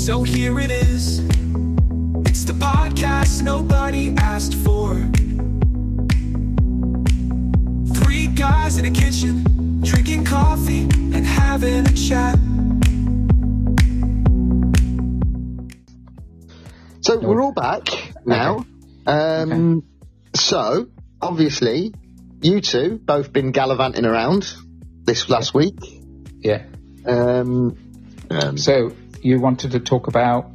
So here it is. It's the podcast nobody asked for. Three guys in a kitchen, drinking coffee and having a chat. So we're all back now. So, obviously, you two both been gallivanting around this last week. Yeah. So you wanted to talk about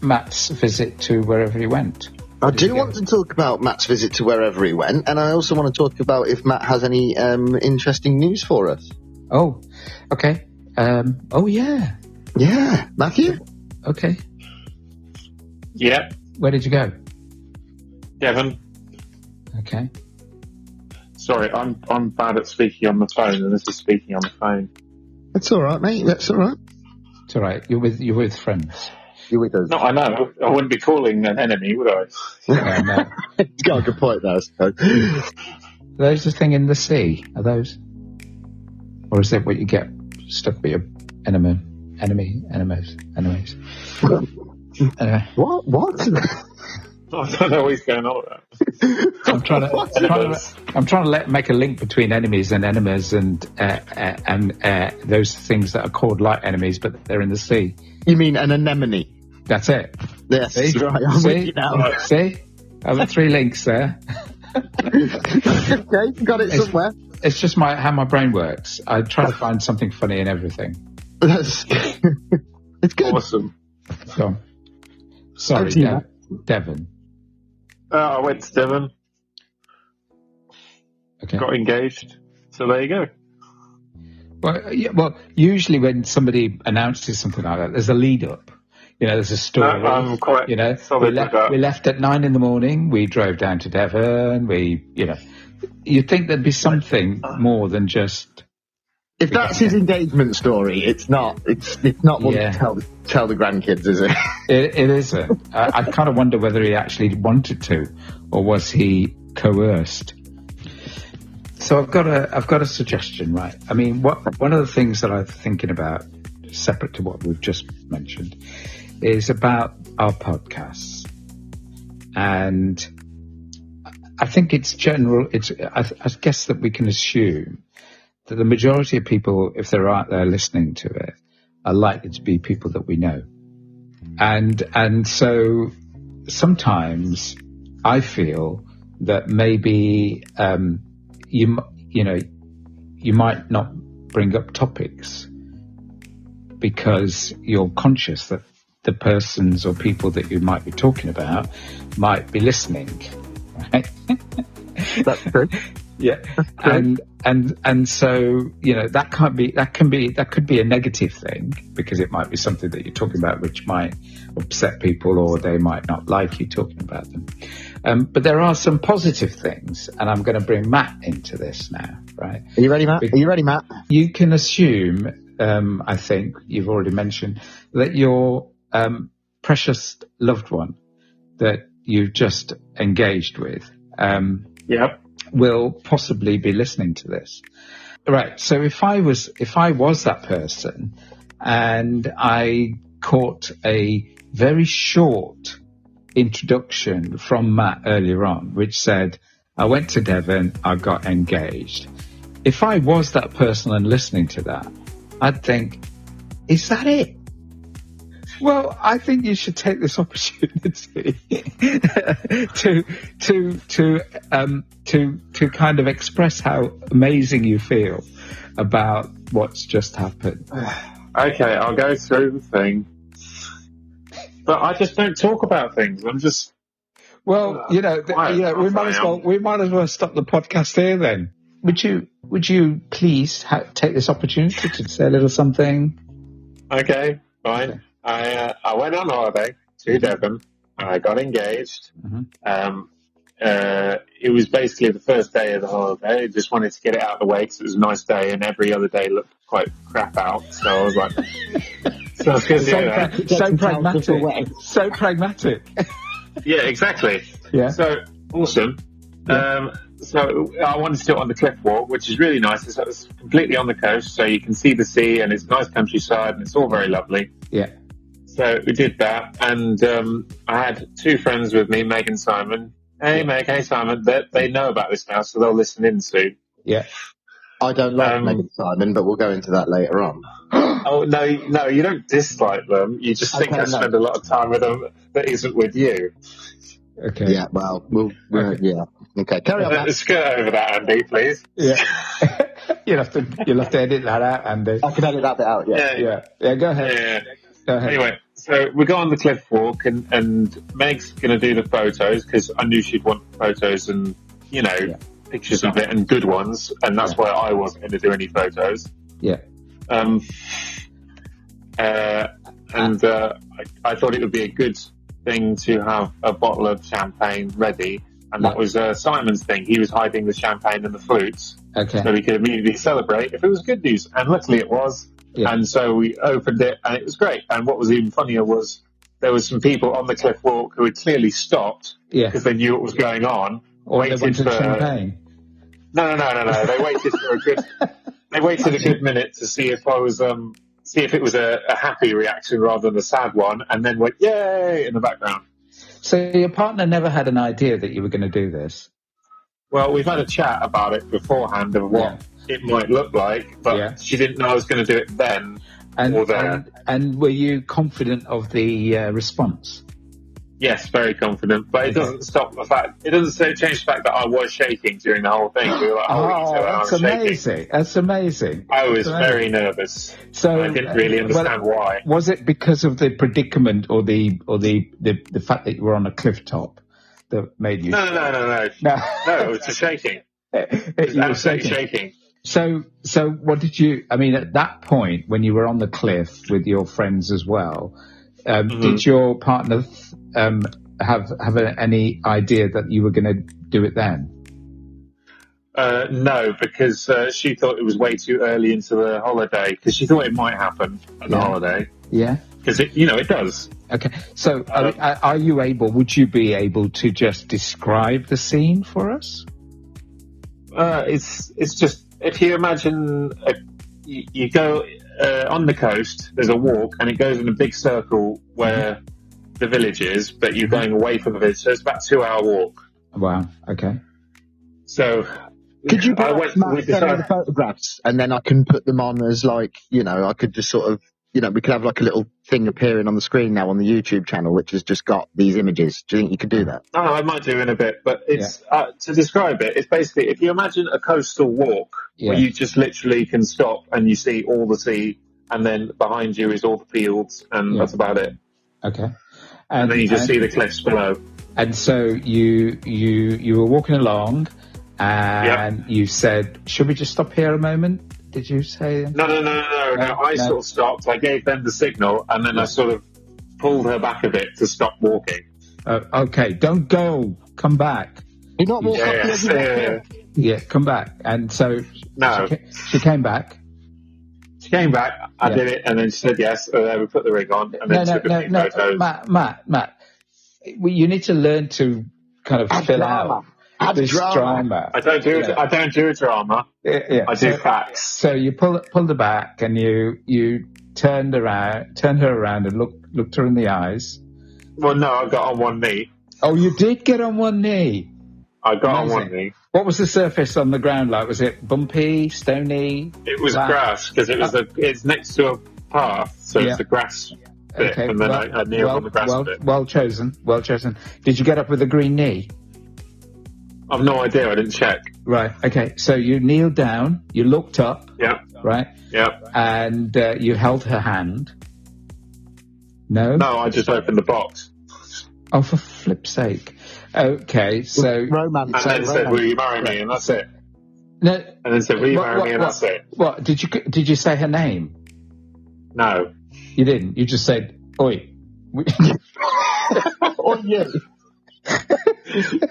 Matt's visit to wherever he went. I do want to talk about Matt's visit to wherever he went, and I also want to talk about if Matt has any interesting news for us. Oh, okay. Yeah. Yeah, Matthew? Okay. Yeah. Where did you go? Devon. Okay. Sorry, I'm bad at speaking on the phone, and this is speaking on the phone. That's all right, mate. That's all right. It's all right. You're with friends. You're with us. No, I know. I wouldn't be calling an enemy, would I? No. He's got a good point there, I suppose. Are those the thing in the sea? Are those? Or is that what you get stuck with your enemies? What? I don't know what he's going on about. I'm trying to make a link between enemies and enemas and those things that are called like enemies, but they're in the sea. You mean an anemone? That's it. Yes, See? right. I'm with you now. See? I've got 3 links there. Okay, got it somewhere. It's just how my brain works. I try to find something funny in everything. It's good. Awesome. So, sorry, Devon. I went to Devon. Okay. Got engaged. So there you go. Well, usually when somebody announces something like that, there's a lead up. There's a story. I'm quite solid with that. We left at 9 a.m. We drove down to Devon. You'd think there'd be something more than just. If that's his engagement story, it's not. It's not one to tell the grandkids, is it? It isn't. I kind of wonder whether he actually wanted to, or was he coerced. So I've got a suggestion, right? I mean, one of the things that I'm thinking about, separate to what we've just mentioned, is about our podcasts, and I think it's general. I guess that we can assume that the majority of people, if they're out there listening to it, are likely to be people that we know, and so sometimes I feel that maybe you might not bring up topics because you're conscious that the persons or people that you might be talking about might be listening, right? That's true. Yeah, and so that could be a negative thing because it might be something that you're talking about which might upset people or they might not like you talking about them. But there are some positive things, and I'm going to bring Matt into this now. Right? Are you ready, Matt? You can assume. I think you've already mentioned that your precious loved one that you've just engaged with. Yep. Will possibly be listening to this. Right. So if I was that person and I caught a very short introduction from Matt earlier on, which said, I went to Devon, I got engaged. If I was that person and listening to that, I'd think, is that it? Well, I think you should take this opportunity to kind of express how amazing you feel about what's just happened. Okay, I'll go through the thing, but I just don't talk about things. I'm just. Well, we might as well stop the podcast here then. Would you please take this opportunity to say a little something? Okay, fine. Okay. I went on holiday to Devon. I got engaged. Mm-hmm. It was basically the first day of the holiday. I just wanted to get it out of the way because it was a nice day, and every other day looked quite crap out. So I was like, "So it's good to do that." So pragmatic. Yeah, exactly. Yeah. So awesome. Yeah. So I wanted to do it on the cliff walk, which is really nice. It's completely on the coast, so you can see the sea, and it's nice countryside, and it's all very lovely. Yeah. So we did that, and I had two friends with me, Meg and Simon. Hey, Meg. Hey, Simon. They know about this now, so they'll listen in soon. Yeah. I don't like Megan Simon, but we'll go into that later on. Oh, no, you don't dislike them. You just think I spend a lot of time with them that isn't with you. Okay. Yeah, well, yeah. Okay, carry on, Matt. Skirt over that, Andy, please. Yeah. You'll have to edit that out, Andy. I can edit that bit out, yeah. Yeah, go ahead. Yeah. Go ahead. Anyway, so we go on the cliff walk, and Meg's going to do the photos, because I knew she'd want photos and, pictures of it, and good ones, and that's why I wasn't going to do any photos. Yeah. I thought it would be a good thing to have a bottle of champagne ready, and that was Simon's thing. He was hiding the champagne and the flutes, so we could immediately celebrate if it was good news, and luckily it was. And so we opened it, and it was great. And what was even funnier was there was some people on the cliff walk who had clearly stopped because they knew what was going on. Or they wanted champagne. No. They waited for a good. They waited a good minute to see if I was see if it was a happy reaction rather than a sad one, and then went yay in the background. So your partner never had an idea that you were going to do this? Well, we've had a chat about it beforehand of what it might look like, but she didn't know I was going to do it then or there. And were you confident of the response? Yes, very confident, but it doesn't stop the fact. It doesn't change the fact that I was shaking during the whole thing. We were like, that's amazing! Shaking. That's amazing. I was very nervous. So I didn't really understand why. Was it because of the predicament or the fact that you were on a cliff top that made you? No. No, it was just shaking. It was absolutely shaking. So what did you? I mean, at that point when you were on the cliff with your friends as well, did your partner have any idea that you were going to do it then? No, because she thought it was way too early into the holiday, because she thought it might happen at the holiday. Yeah. Because it does. Okay. So would you be able to just describe the scene for us? It's just, if you imagine, you go on the coast, there's a walk, and it goes in a big circle where the village is, but you're going away from the village, so it's about a 2-hour walk. Wow, okay. So, could you send me the photographs, and then I can put them on as I could just sort of, we could have like a little thing appearing on the screen now on the YouTube channel, which has just got these images. Do you think you could do that? Oh, I might do in a bit, but it's to describe it, it's basically, if you imagine a coastal walk where you just literally can stop and you see all the sea, and then behind you is all the fields, and that's about it. Okay. And then you just see the cliffs below. And so you were walking along, and you said, "Should we just stop here a moment?" Did you say? No. I sort of stopped. I gave them the signal, and then I sort of pulled her back a bit to stop walking. Okay, don't go. Come back. You're not walking. Yeah, come back. And so she came back. She came back. I did it, and then she said yes. We put the ring on, and then took a few photos. Matt, you need to learn to kind of fill out this drama. I don't do a drama. I do facts. So you pulled her back, and you turned her around, and looked her in the eyes. Well, no, I got on one knee. Oh, you did get on one knee. I got on one knee. What was the surface on the ground like? Was it bumpy, stony? It was grass, because it's next to a path, so it's a grass bit, and then I kneeled on the grass bit. Well chosen. Did you get up with a green knee? I've no idea. I didn't check. Right. Okay. So you kneeled down. You looked up. Yeah. Right. Yeah. And you held her hand. No. No, I just opened the box. Oh, for flip's sake. Okay. So romance. And then said, "Will you marry me?" And that's it. No. And then said, "Will you marry me?" And that's it. What did you say her name? No. You didn't. You just said, "Oi." Oi, you.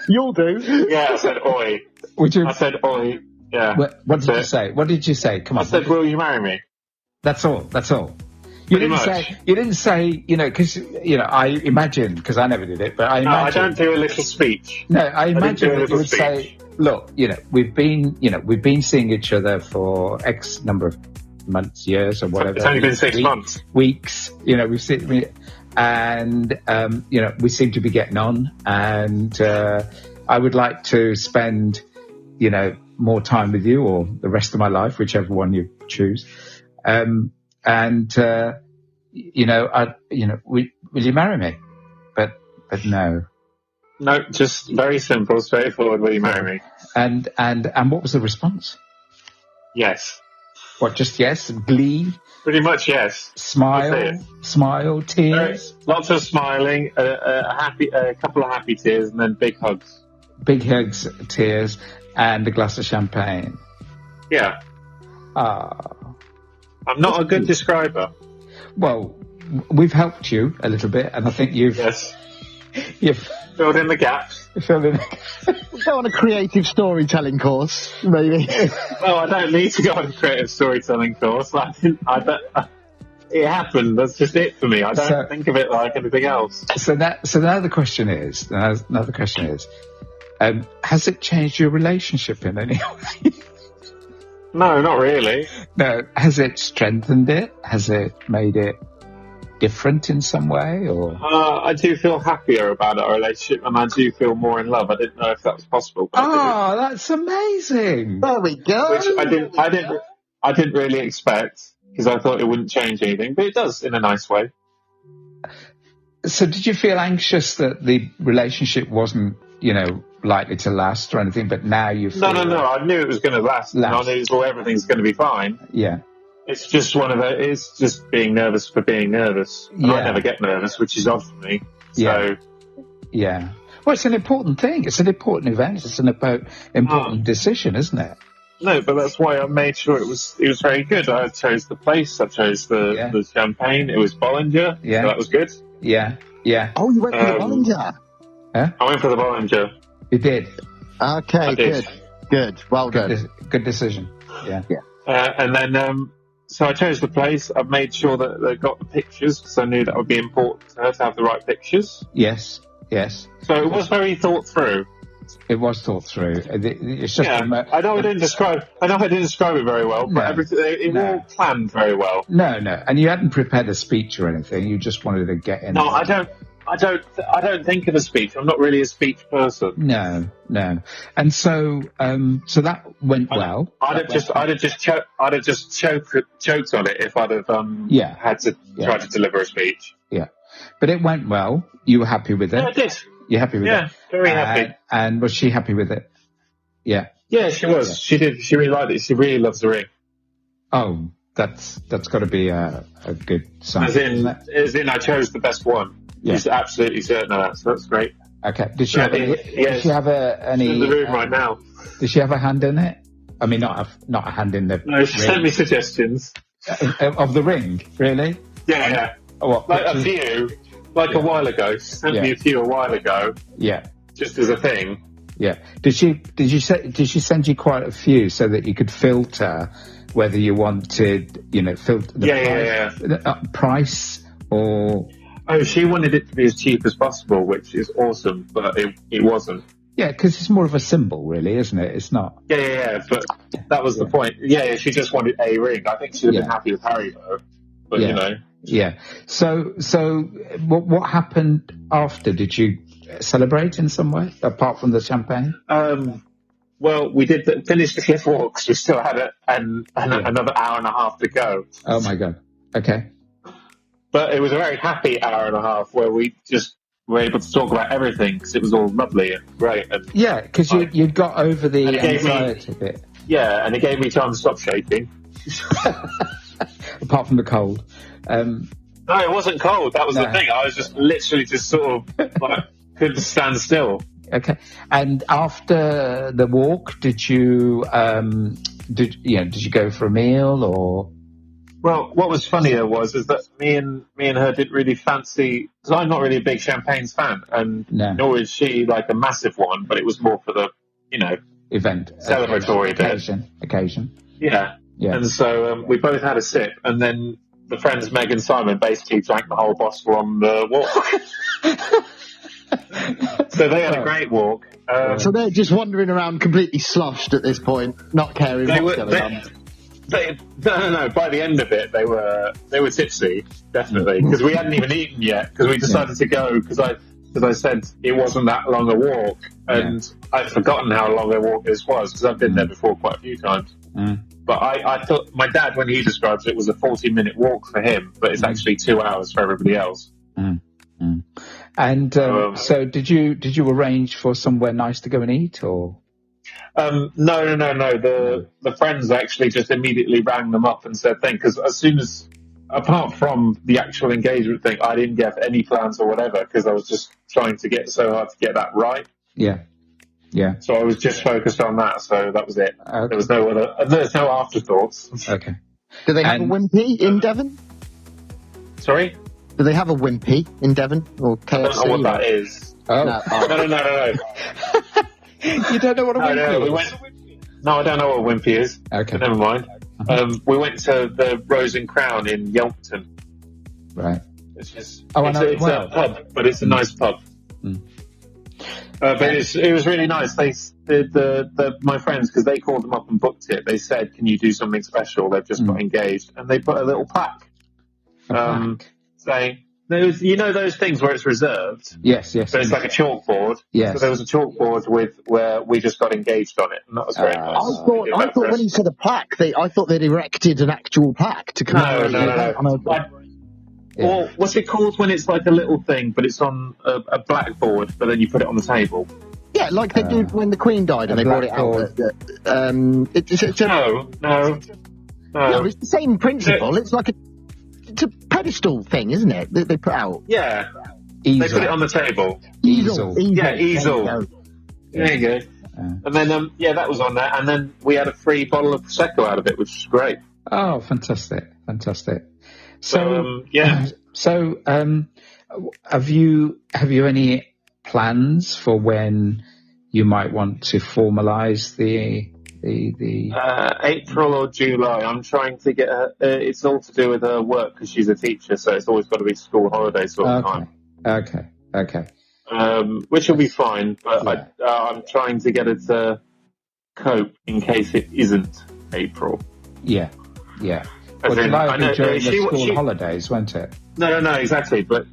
You'll do. Yeah, I said oi. I said oi. Yeah. What did you say? What did you say? Come on. I said, "Will you marry me?" That's all. You didn't say, because, I imagine, because I never did it, but I imagine. No, I don't do a little speech. No, I imagine that you would say, look, we've been seeing each other for X number of months, years, or whatever. It's only been 6 months. Weeks. We've seen, and we seem to be getting on. And I would like to spend, more time with you, or the rest of my life, whichever one you choose. Will you marry me? But no. No, just very simple, straightforward. Will you marry me? And what was the response? Yes. What? Just yes? Glee? Pretty much yes. Smile, tears. Lots of smiling, a couple of happy tears, and then big hugs. Big hugs, tears, and a glass of champagne. Yeah. I'm not a good describer. Well, we've helped you a little bit, and I think you've filled in the gaps. Go on a creative storytelling course, maybe. Well, I don't need to go on a creative storytelling course. It happened. That's just it for me. I don't think of it like anything else. So now the question is, has it changed your relationship in any way? No, not really. No. Has it strengthened it? Has it made it different in some way? Or I do feel happier about our relationship, and I do feel more in love. I didn't know if that was possible. But that's amazing. There we go. Which I didn't really expect, because I thought it wouldn't change anything, but it does in a nice way. So did you feel anxious that the relationship wasn't, likely to last or anything, but now you feel... No. I knew it was going to last. And I knew everything's going to be fine. Yeah. It's just it's just being nervous for being nervous. And I never get nervous, which is odd for me. So... Yeah. Well, it's an important thing. It's an important event. It's an important decision, isn't it? No, but that's why I made sure it was very good. I chose the place. I chose the champagne. It was Bollinger. Yeah. So that was good. Yeah. Oh, you went for the Bollinger? Huh? I went for the Bollinger. You did? Okay, good. Well done. Good decision. Yeah. And then, so I chose the place. I made sure that they got the pictures, because I knew that would be important to her to have the right pictures. Yes. So it was very thought through. It was thought through. It's just I know I didn't describe it very well, but it all planned very well. No. And you hadn't prepared a speech or anything. You just wanted to get in. No, I don't think of a speech. I'm not really a speech person. No. And so that went well. I'd have just choked on it if I'd have had to try to deliver a speech. Yeah. But it went well. You were happy with it? Yeah, I did. You're happy with it? Yeah, very happy. And was she happy with it? Yeah. Yeah, she was. Yeah. She did. She really liked it. She really loves the ring. Oh, that's got to be a good sign. As in, I chose the best one. Yeah. She's absolutely certain of that, so that's great. Okay. Did she have any? She's in the room right now. Did she have a hand in it? I mean, not a hand in the. No, she sent me suggestions of the ring. Really? Yeah. What, like a few, a while ago. She sent me a few a while ago. Yeah. Just as a thing. Yeah. Did she send you quite a few so that you could filter whether you wanted, filter the price or? Oh, she wanted it to be as cheap as possible, which is awesome, but it wasn't. Yeah, because it's more of a symbol, really, isn't it? It's not. Yeah, but that was the point. Yeah, she just wanted a ring. I think she'd have been happy with Harry, though. But, Yeah. So what happened after? Did you celebrate in some way, apart from the champagne? Well, we did finish the cliff walks. We still had another hour and a half to go. Oh, my God. Okay. But it was a very happy hour and a half where we just were able to talk about everything, because it was all lovely and great. And because you got over the anxiety bit. Yeah, and it gave me time to stop shaking. Apart from the cold. No, it wasn't cold. That was the thing. I was just literally sort of couldn't stand still. Okay. And after the walk, did you go for a meal or? Well, what was funnier is that me and her didn't really fancy, because I'm not really a big champagnes fan, and nor is she like a massive one, but it was more for the, event, celebratory occasion. Yeah. And so we both had a sip, and then the friends Meg and Simon basically drank the whole bottle on the walk. So they had a great walk. So they're just wandering around completely sloshed at this point, not caring what's going on. No. By the end of it, they were tipsy, definitely, because we hadn't even eaten yet. Because we decided to go because I said it wasn't that long a walk, and I'd forgotten how long a walk this was because I've been there before quite a few times. But I thought my dad, when he describes it, was a 40-minute walk for him, but it's actually 2 hours for everybody else. And so did you arrange for somewhere nice to go and eat, or? No. The friends actually just immediately rang them up and said thing, because as soon as, apart from the actual engagement thing, I didn't get any plans or whatever, because I was just trying to get so hard to get that right. Yeah. So I was just focused on that, so that was it. Okay. There's no afterthoughts. Okay. Do they have a wimpy in Devon? Sorry? Do they have a wimpy in Devon or KFC? I don't know what that is. Oh. No. You don't know what a wimpy is? No, I don't know what a wimpy is. Okay. But never mind. We went to the Rose and Crown in Yelpton. Right. It's a pub, but it's a nice pub. But it was really nice. My friends, because they called them up and booked it, they said, "Can you do something special?" They've just got engaged, and they put a little plaque saying, those things where it's reserved. Yes. But it's like a chalkboard. Yes. So there was a chalkboard where we just got engaged on it, and that was very nice. I thought when you said a plaque, I thought they'd erected an actual plaque to commemorate. No. Or what's it called when it's like a little thing, but it's on a blackboard, but then you put it on the table? Yeah, like they did when the Queen died and they brought it out. No. No, it's the same principle. It's like it's a pedestal thing, isn't it? They put out. Yeah. Easel. They put it on the table. Easel. Yeah, easel. There you go. And then, that was on there. And then we had a free bottle of Prosecco out of it, which was great. Oh, fantastic. So, have you any plans for when you might want to formalise the April or July? I'm trying to get her. It's all to do with her work because she's a teacher, so it's always got to be school holiday sort of time. Okay. Which will be fine, but I'm trying to get her to cope in case it isn't April. Yeah. Well, July will be during the school holidays, won't it? No, exactly. But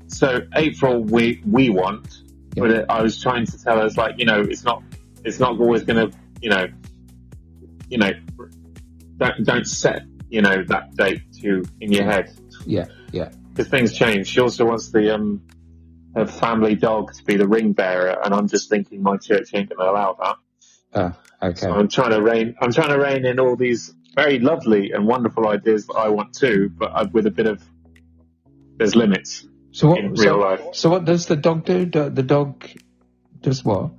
so April we want, but I was trying to tell her, it's like, it's not always going to, don't set, that date in your head. Yeah. Because things change. She also wants her family dog to be the ring bearer, and I'm just thinking my church ain't going to allow that. Okay. So I'm trying to rein in all these very lovely and wonderful ideas that I want too, but with a bit of, there's limits in real life. So what does the dog do? The dog does what?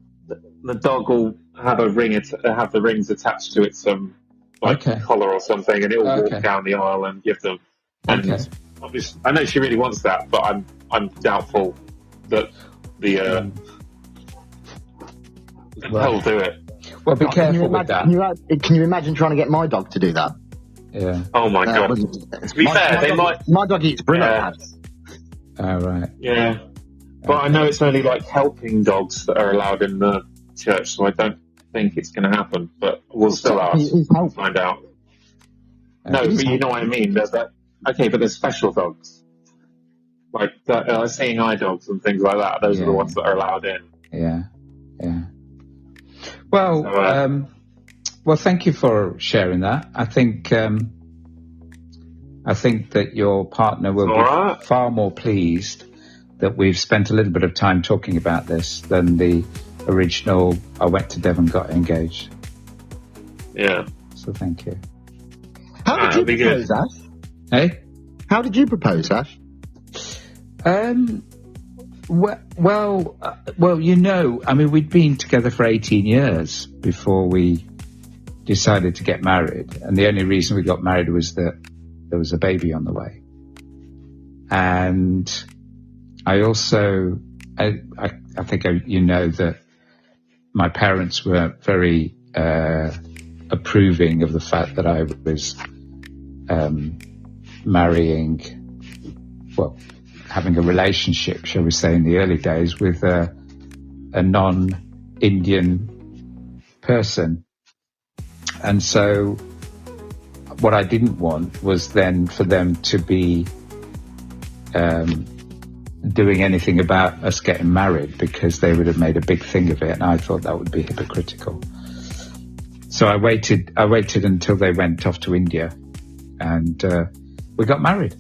The dog will have have the rings attached to its collar or something, and it will walk down the aisle and give them. And obviously, I know she really wants that, but I'm doubtful that they'll do it. Well, be careful with that. Can you imagine trying to get my dog to do that? Yeah. Oh my god. To be fair, my dog eats Brillo pads. Oh, right. Yeah. But I know it's only like helping dogs that are allowed in the church, so I don't think it's going to happen. But we'll still ask. Find out. No, but you know what I mean. There's that. Okay, but there's special dogs, like seeing eye dogs and things like that. Those are the ones that are allowed in. Yeah. Well, well, thank you for sharing that. I think that your partner will be far more pleased that we've spent a little bit of time talking about this than the original I went to Devon, got engaged. Yeah. So thank you. How did you propose, Ash? Hey? How did you propose, Ash? Well, I mean, we'd been together for 18 years before we decided to get married. And the only reason we got married was that there was a baby on the way. And I also, I think that my parents were very approving of the fact that I was marrying, well, having a relationship, shall we say, in the early days with a non-Indian person. And so what I didn't want was then for them to be doing anything about us getting married, because they would have made a big thing of it, and I thought that would be hypocritical. So I waited until they went off to India, and we got married.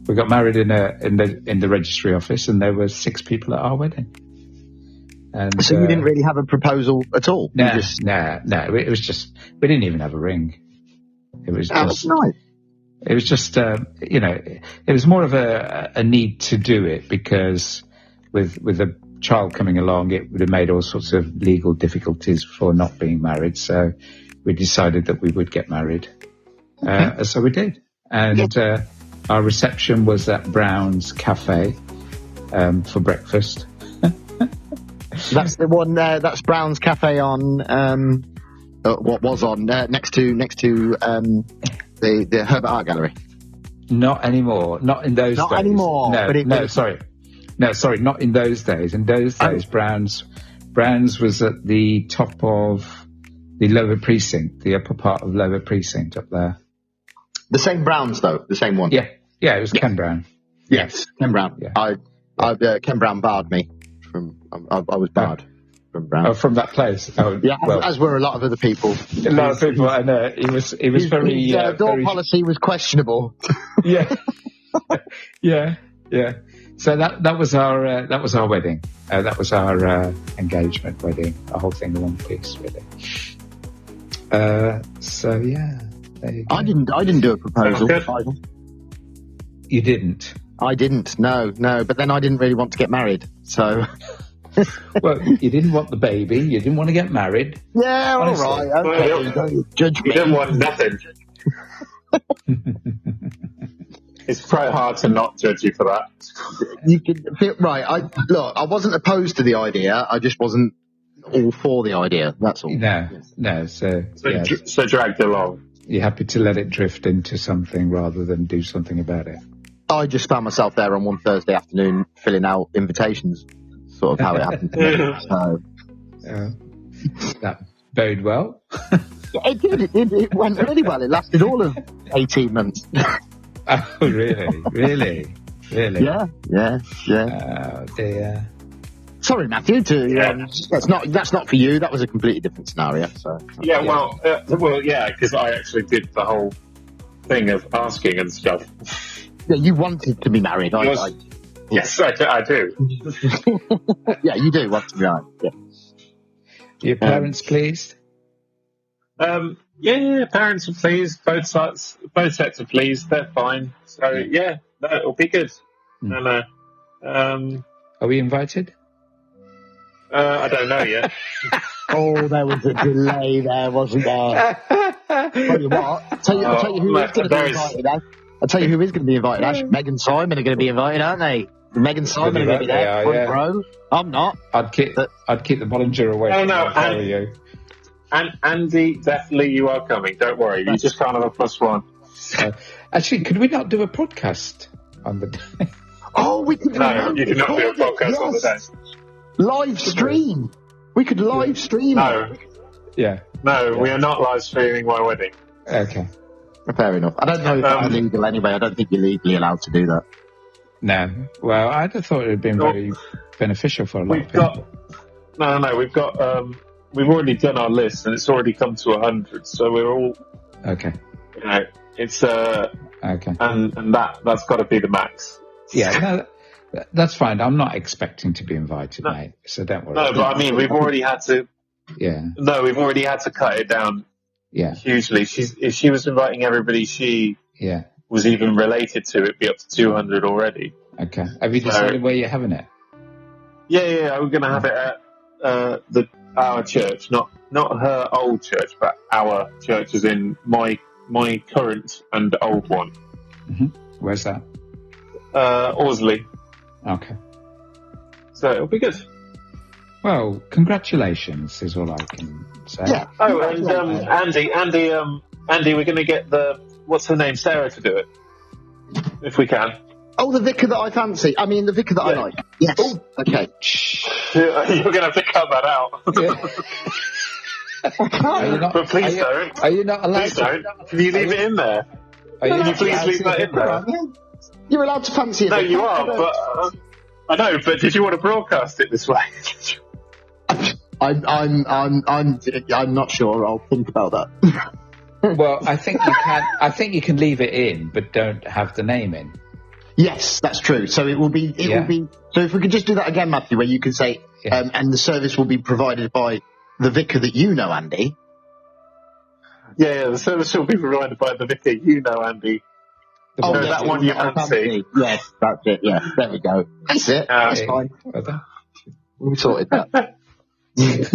We got married in the registry office, and there were 6 people at our wedding. And so you didn't really have a proposal at all? No. It was just, we didn't even have a ring. It was that's nice. It was just, it was more of a need to do it, because with a child coming along, it would have made all sorts of legal difficulties for not being married. So we decided that we would get married. Okay. So we did. And our reception was at Brown's Cafe for breakfast. That's the one. That's Brown's Cafe on what was on next to the Herbert Art Gallery. Not anymore. Not in those days. Not anymore. Sorry. Not in those days. In those days, Brown's was at the top of the Lower Precinct, the upper part of Lower Precinct up there. The same Browns, though. The same one. Yeah. It was Ken Brown. Yes, Ken Brown. Yeah. Ken Brown barred me from. I was barred from Brown. Oh, from that place. Oh, yeah, as were a lot of other people. A lot of people. I know. He was very. His door policy was questionable. Yeah. Yeah. So that was our wedding. That was our engagement wedding. The whole thing in one piece, really. So yeah. There you go. I didn't do a proposal. You didn't? I didn't. No. But then I didn't really want to get married. So. Well, you didn't want the baby. You didn't want to get married. Yeah, honestly. All right. Okay. Well, judge me. You didn't want nothing. It's quite hard to not judge you for that. You can feel right. I wasn't opposed to the idea. I just wasn't all for the idea. That's all. No. So dragged along. You're happy to let it drift into something rather than do something about it. I just found myself there on one Thursday afternoon filling out invitations. Sort of how it happened to me. So. That bode well. It did. It went really well. It lasted all of 18 months. Oh, really? Yeah. Oh, dear. Sorry, Matthew. That's not for you. That was a completely different scenario. So. Yeah, because I actually did the whole thing of asking and stuff. Yeah, you wanted to be married. Yes, I do. Yeah, you do want to be married. Yeah. Your parents pleased? Yeah, parents are pleased. Both sets are pleased. They're fine. So it'll be good. And are we invited? I don't know yet. Oh, there was a delay there, wasn't there? Tell you what. I'll tell you who is going to be invited. I'll tell you who is going to be invited. Ash, Meg and Simon are going to be invited, aren't they? Meg and Simon are going to be there. Bro, I'm not. I'd keep the Bollinger away. From you. And Andy, definitely you are coming. Don't worry. You just can't have a +1. Actually, could we not do a podcast on the day? Oh, we could. No, you cannot do a podcast on the day. Live stream. We could live stream. No. Yeah. No, we are not live streaming my wedding. Okay. Fair enough. I don't know if that's legal anyway. I don't think you're legally allowed to do that. No. Well, I'd have thought it would have been very beneficial for a lot of people. We've already done our list and it's already come to 100. So we're all okay. It's okay. And that's got to be the max. Yeah. No, that's fine. I'm not expecting to be invited, mate. So don't worry. No, but I mean, we've already had to. Yeah. No, we've already had to cut it down. Yeah. Hugely. If she was inviting everybody she was even related to, it'd be up to 200 already. Okay. Have you decided where you're having it? Yeah. We're going to have it at our church, not her old church, but our church, as in my current and old one. Mm-hmm. Where's that? Orsley. Okay. So it'll be good. Well, congratulations is all I can say. Yeah. Oh, and Andy, we're going to get what's her name, Sarah, to do it, if we can. Oh, the vicar that I fancy. I mean, the vicar that I like. Yes. Oh, okay. You're going to have to cut that out. But please don't. Are you not allowed? Please don't. Can you leave it in there? Can you please leave that in there? You're allowed to fancy it. No, you are. But I know. But did you want to broadcast it this way? I'm not sure. I'll think about that. Well, I think you can. I think you can leave it in, but don't have the name in. Yes, that's true. So it will be. Will be. So if we could just do that again, Matthew, where you can say, and the service will be provided by the vicar that you know, Andy. Yeah, the service will be provided by the vicar you know, Andy. That one you fancy. Yes, that's it. Yeah, there we go. That's it. That's fine. We sorted that. It's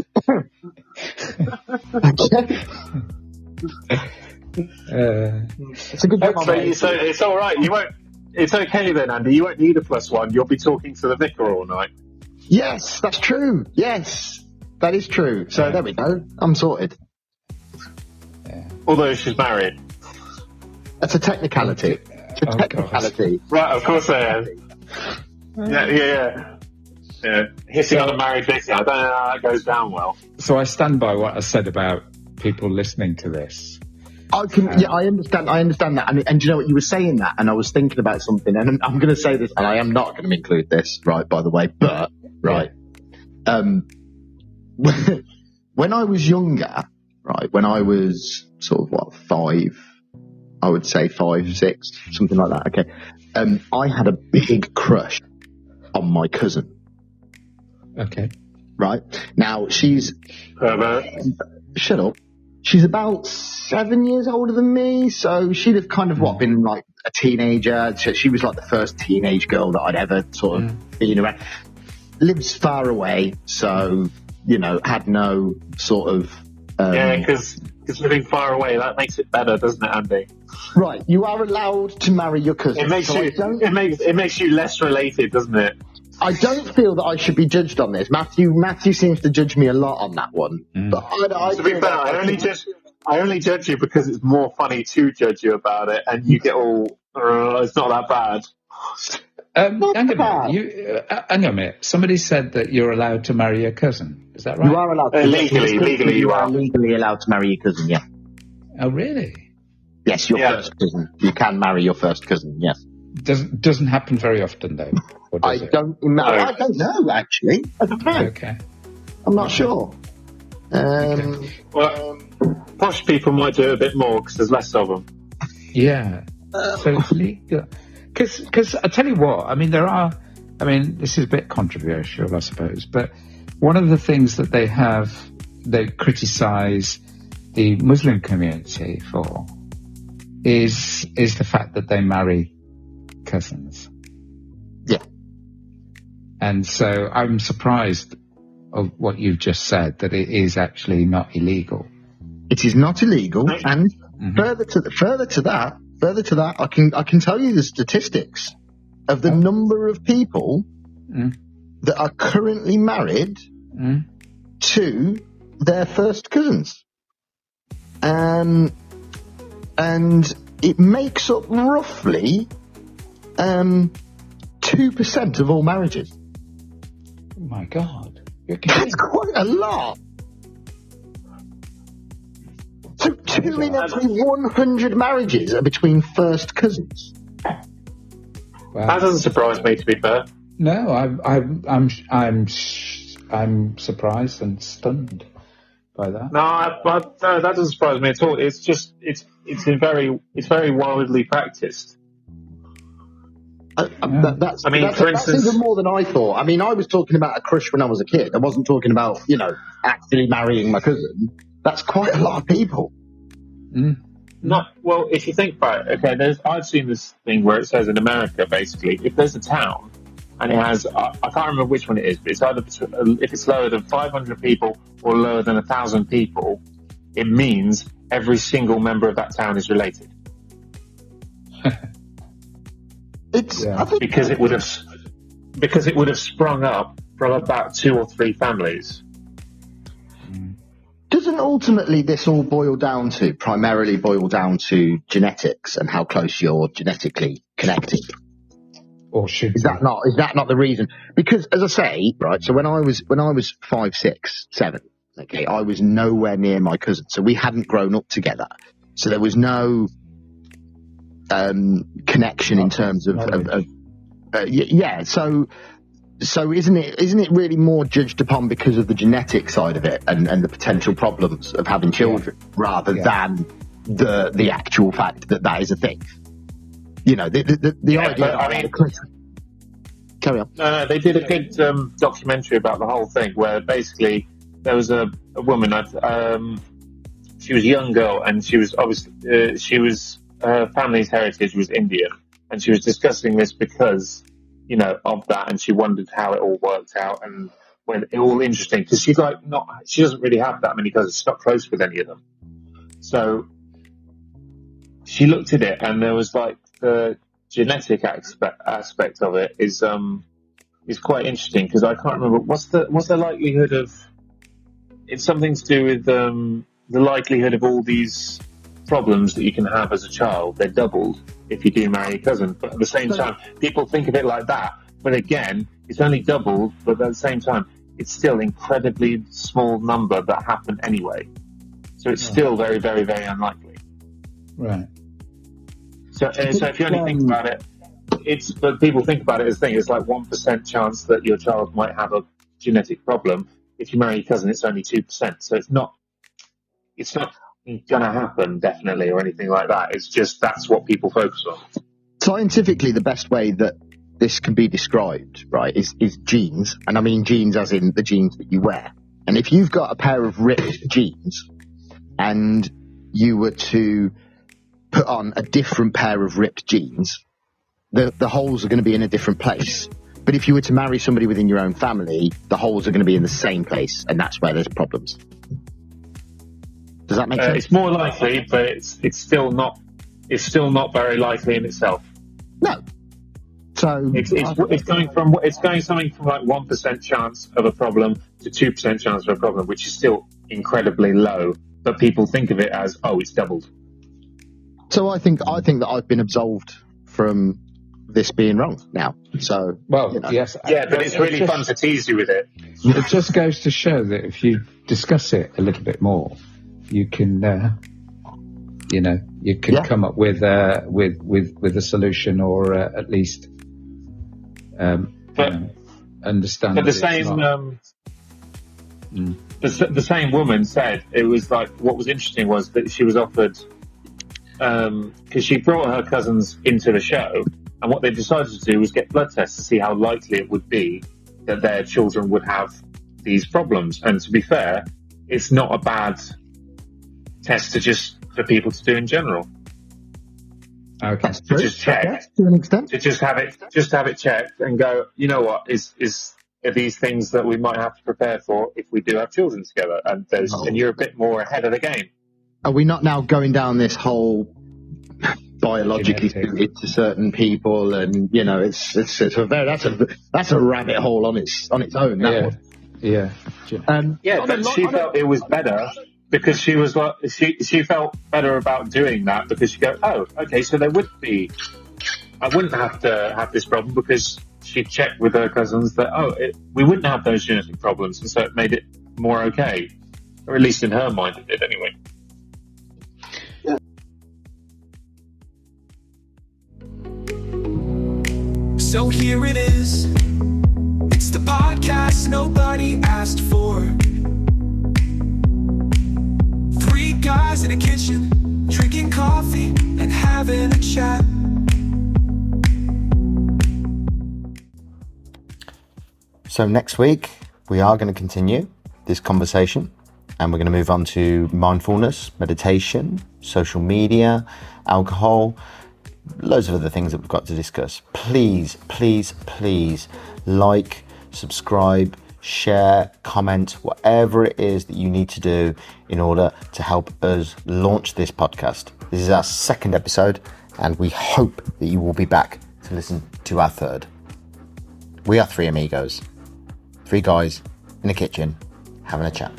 a good job. So it's all right. You won't. It's okay then, Andy. You won't need a +1. You'll be talking to the vicar all night. Yes, that's true. Yes, that is true. So there we go. I'm sorted. Yeah. Although she's married. That's a technicality. It's a technicality. Right, of course I am. Yeah. Hitting on a married vicar. I don't know how that goes down well. So I stand by what I said about people listening to this. I understand that. And do you know what, you were saying that, and I was thinking about something, and I'm going to say this, and I am not going to include this, right, by the way, but, right, when I was younger, right, when I was sort of, 5, I would say 5, 6, something like that, okay, I had a big crush on my cousin. Okay. Right? Now, she's... shut up. She's about 7 years older than me, so she'd have kind of, been like a teenager. She was like the first teenage girl that I'd ever sort of been around. Lives far away, so, had no sort of... because living far away, that makes it better, doesn't it, Andy? Right, you are allowed to marry your cousin. It makes you less related, doesn't it? I don't feel that I should be judged on this. Matthew seems to judge me a lot on that one. But to be fair, I only judge you because it's more funny to judge you about it, and you get all, it's not that bad. Hang on a minute. Somebody said that you're allowed to marry your cousin. Is that right? You are allowed to. Legally, you are legally allowed to marry your cousin, yeah. Oh, really? Yes, your first cousin. You can marry your first cousin, yes. Doesn't happen very often, though. I don't know, actually. I don't know. Okay. I'm not sure. Well, posh people might do it a bit more because there's less of them. Yeah. So it's legal. Because I tell you what, this is a bit controversial, I suppose, but one of the things that they criticise the Muslim community for is the fact that they marry cousins. Yeah. And so I'm surprised of what you've just said, that it is actually not illegal. It is not illegal, and further to that, I can tell you the statistics of the number of people that are currently married to their first cousins. And it makes up roughly 2% of all marriages. Oh my God. That's quite a lot. So 2 in every 100 marriages are between first cousins. Wow. That doesn't surprise me, to be fair. No, I'm surprised and stunned by that. No, that doesn't surprise me at all. It's just it's very widely practiced. That's even more than I thought. I mean, I was talking about a crush when I was a kid. I wasn't talking about, actually marrying my cousin. That's quite a lot of people. Well, if you think about it, okay, I've seen this thing where it says in America, basically, if there's a town and it has, I can't remember which one it is, but it's either if it's lower than 500 people or lower than 1,000 people, it means every single member of that town is related. Because it would have sprung up from about 2 or 3 families. Doesn't ultimately this all primarily boil down to genetics and how close you're genetically connected? or should Is that not the reason? Because, as I say, right, so when I was 5, 6, 7, okay, I was nowhere near my cousin, so we hadn't grown up together, so there was no connection in terms of So isn't it really more judged upon because of the genetic side of it and the potential problems of having children rather than the actual fact that is a thing? You know, the idea. I mean, carry on. No, they did a good documentary about the whole thing where basically there was a woman. She was a young girl, and she was obviously her family's heritage was Indian, and she was discussing this because, you know, of that, and she wondered how it all worked out, and when it all interesting because she doesn't really have that many cousins. She's not close with any of them, so she looked at it, and there was like the genetic aspect of it is quite interesting because I can't remember what's the likelihood of. It's something to do with the likelihood of all these problems that you can have as a child. They're doubled if you do marry a cousin, but at the same time, people think of it like that. But again, it's only doubled, but at the same time, it's still incredibly small number that happen anyway. So it's still very, very, very unlikely. Right. So if you only think about it, but people think about it as thing. It's like 1% chance that your child might have a genetic problem. If you marry your cousin, it's only 2%. So it's not gonna happen definitely or anything like that. It's just that's what people focus on. Scientifically, the best way that this can be described, right, is genes, and I mean genes as in the genes that you wear. And if you've got a pair of ripped jeans, and you were to put on a different pair of ripped jeans, the holes are going to be in a different place. But if you were to marry somebody within your own family, the holes are going to be in the same place, and that's where there's problems. Does that make sense? It's more likely, but it's still not very likely in itself. No. So it's going something from like 1% chance of a problem to 2% chance of a problem, which is still incredibly low. But people think of it as, oh, it's doubled. So I think that I've been absolved from this being wrong now. So well, you know. Yes, yeah, but it's really fun to tease you with it. It just goes to show that if you discuss it a little bit more, you can, come up with a solution, or at least understand. But the same woman said it was like what was interesting was that she was offered because she brought her cousins into the show, and what they decided to do was get blood tests to see how likely it would be that their children would have these problems. And to be fair, it's not a bad test for people to do in general. Okay. To just check to an extent. To just have it checked and go, you know what, are these things that we might have to prepare for if we do have children together? And and you're a bit more ahead of the game. Are we not now going down this whole biologically suited to certain people, and you know, that's a rabbit hole on its own. But she felt it was better because she was like she felt better about doing that because she go, oh, okay, so I wouldn't have to have this problem because she checked with her cousins that we wouldn't have those genetic problems, and so it made it more okay, or at least in her mind it did anyway. So here it is. It's the podcast nobody asked for. 3 guys in a kitchen, drinking coffee and having a chat. So next week, we are going to continue this conversation, and we're going to move on to mindfulness, meditation, social media, alcohol, loads of other things that we've got to discuss. Please, please, please like, subscribe, share, comment, whatever it is that you need to do in order to help us launch this podcast. This is our 2nd episode, and we hope that you will be back to listen to our 3rd. We are 3 amigos, 3 guys in a kitchen having a chat.